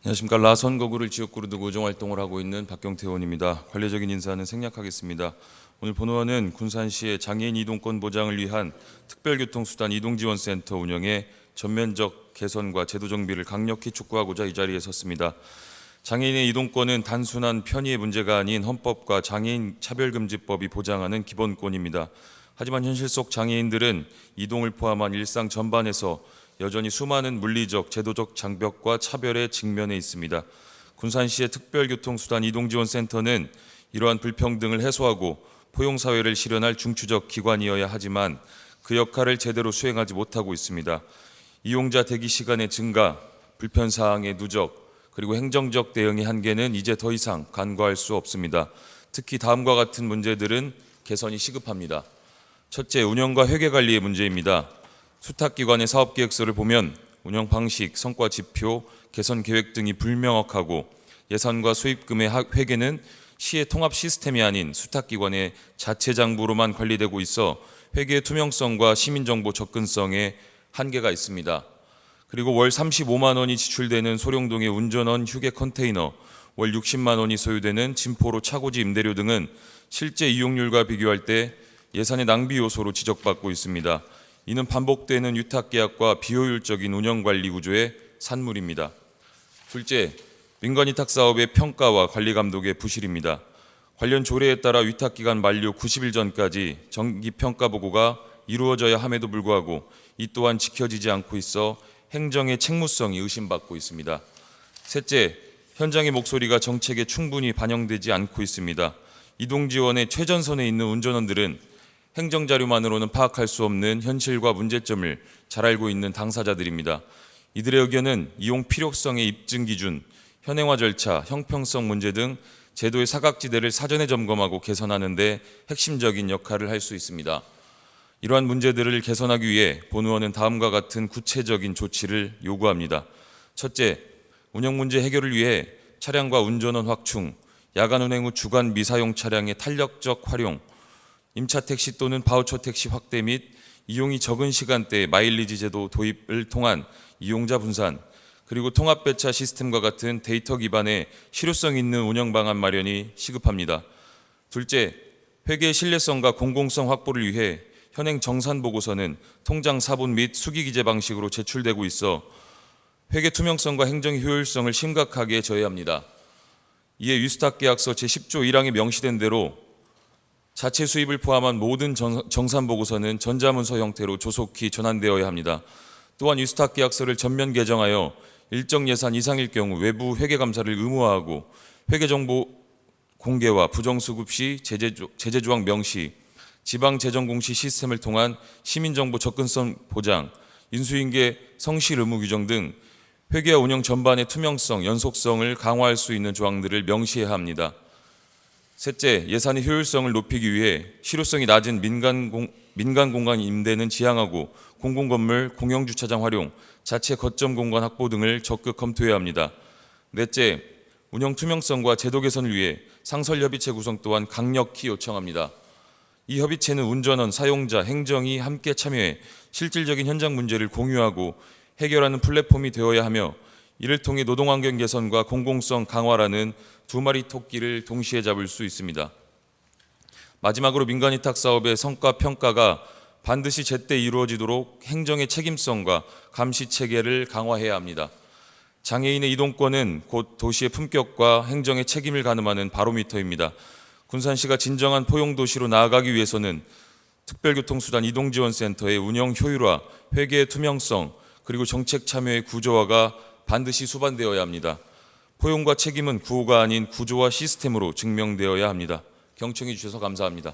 안녕하십니까. 라선거구를 지역구로 두고 의정활동을 하고 있는 박경태 의원입니다. 관례적인 인사는 생략하겠습니다. 오늘 본의원은 군산시의 장애인 이동권 보장을 위한 특별교통수단 이동지원센터 운영의 전면적 개선과 제도 정비를 강력히 촉구하고자 이 자리에 섰습니다. 장애인의 이동권은 단순한 편의의 문제가 아닌 헌법과 장애인 차별금지법이 보장하는 기본권입니다. 하지만 현실 속 장애인들은 이동을 포함한 일상 전반에서 여전히 수많은 물리적, 제도적 장벽과 차별에 직면해 있습니다. 군산시의 특별교통수단 이동지원센터는 이러한 불평등을 해소하고 포용사회를 실현할 중추적 기관이어야 하지만 그 역할을 제대로 수행하지 못하고 있습니다. 이용자 대기 시간의 증가, 불편사항의 누적, 그리고 행정적 대응의 한계는 이제 더 이상 간과할 수 없습니다. 특히 다음과 같은 문제들은 개선이 시급합니다. 첫째, 운영과 회계관리의 문제입니다. 수탁기관의 사업계획서를 보면 운영 방식, 성과 지표, 개선 계획 등이 불명확하고 예산과 수입금의 회계는 시의 통합 시스템이 아닌 수탁기관의 자체 장부로만 관리되고 있어 회계의 투명성과 시민정보 접근성에 한계가 있습니다. 그리고 월 35만 원이 지출되는 소룡동의 운전원 휴게 컨테이너, 월 60만 원이 소요되는 진포로 차고지 임대료 등은 실제 이용률과 비교할 때 예산의 낭비 요소로 지적받고 있습니다. 이는 반복되는 위탁계약과 비효율적인 운영관리 구조의 산물입니다. 둘째, 민간위탁 사업의 평가와 관리 감독의 부실입니다. 관련 조례에 따라 위탁기간 만료 90일 전까지 정기평가 보고가 이루어져야 함에도 불구하고 이 또한 지켜지지 않고 있어 행정의 책무성이 의심받고 있습니다. 셋째, 현장의 목소리가 정책에 충분히 반영되지 않고 있습니다. 이동지원의 최전선에 있는 운전원들은 행정자료만으로는 파악할 수 없는 현실과 문제점을 잘 알고 있는 당사자들입니다. 이들의 의견은 이용 필요성의 입증 기준, 현행화 절차, 형평성 문제 등 제도의 사각지대를 사전에 점검하고 개선하는 데 핵심적인 역할을 할 수 있습니다. 이러한 문제들을 개선하기 위해 본의원은 다음과 같은 구체적인 조치를 요구합니다. 첫째, 운영 문제 해결을 위해 차량과 운전원 확충, 야간 운행 후 주간 미사용 차량의 탄력적 활용, 임차 택시 또는 바우처 택시 확대 및 이용이 적은 시간대에 마일리지 제도 도입을 통한 이용자 분산, 그리고 통합 배차 시스템과 같은 데이터 기반의 실효성 있는 운영 방안 마련이 시급합니다. 둘째, 회계의 신뢰성과 공공성 확보를 위해 현행 정산 보고서는 통장 사본 및 수기 기재 방식으로 제출되고 있어 회계 투명성과 행정 효율성을 심각하게 저해합니다. 이에 위수탁 계약서 제10조 1항에 명시된 대로 자체 수입을 포함한 모든 정산 보고서는 전자문서 형태로 조속히 전환되어야 합니다. 또한 위수탁 계약서를 전면 개정하여 일정 예산 이상일 경우 외부 회계 감사를 의무화하고 회계 정보 공개와 부정수급 시 제재 조항 명시, 지방재정공시 시스템을 통한 시민정보 접근성 보장, 인수인계 성실 의무 규정 등 회계와 운영 전반의 투명성, 연속성을 강화할 수 있는 조항들을 명시해야 합니다. 셋째, 예산의 효율성을 높이기 위해 실효성이 낮은 민간 공간 임대는 지양하고 공공건물, 공영주차장 활용, 자체 거점 공간 확보 등을 적극 검토해야 합니다. 넷째, 운영 투명성과 제도 개선을 위해 상설협의체 구성 또한 강력히 요청합니다. 이 협의체는 운전원, 사용자, 행정이 함께 참여해 실질적인 현장 문제를 공유하고 해결하는 플랫폼이 되어야 하며 이를 통해 노동환경 개선과 공공성 강화라는 두 마리 토끼를 동시에 잡을 수 있습니다. 마지막으로 민간위탁 사업의 성과 평가가 반드시 제때 이루어지도록 행정의 책임성과 감시 체계를 강화해야 합니다. 장애인의 이동권은 곧 도시의 품격과 행정의 책임을 가늠하는 바로미터입니다. 군산시가 진정한 포용도시로 나아가기 위해서는 특별교통수단 이동지원센터의 운영 효율화, 회계의 투명성, 그리고 정책 참여의 구조화가 반드시 수반되어야 합니다. 포용과 책임은 구호가 아닌 구조와 시스템으로 증명되어야 합니다. 경청해 주셔서 감사합니다.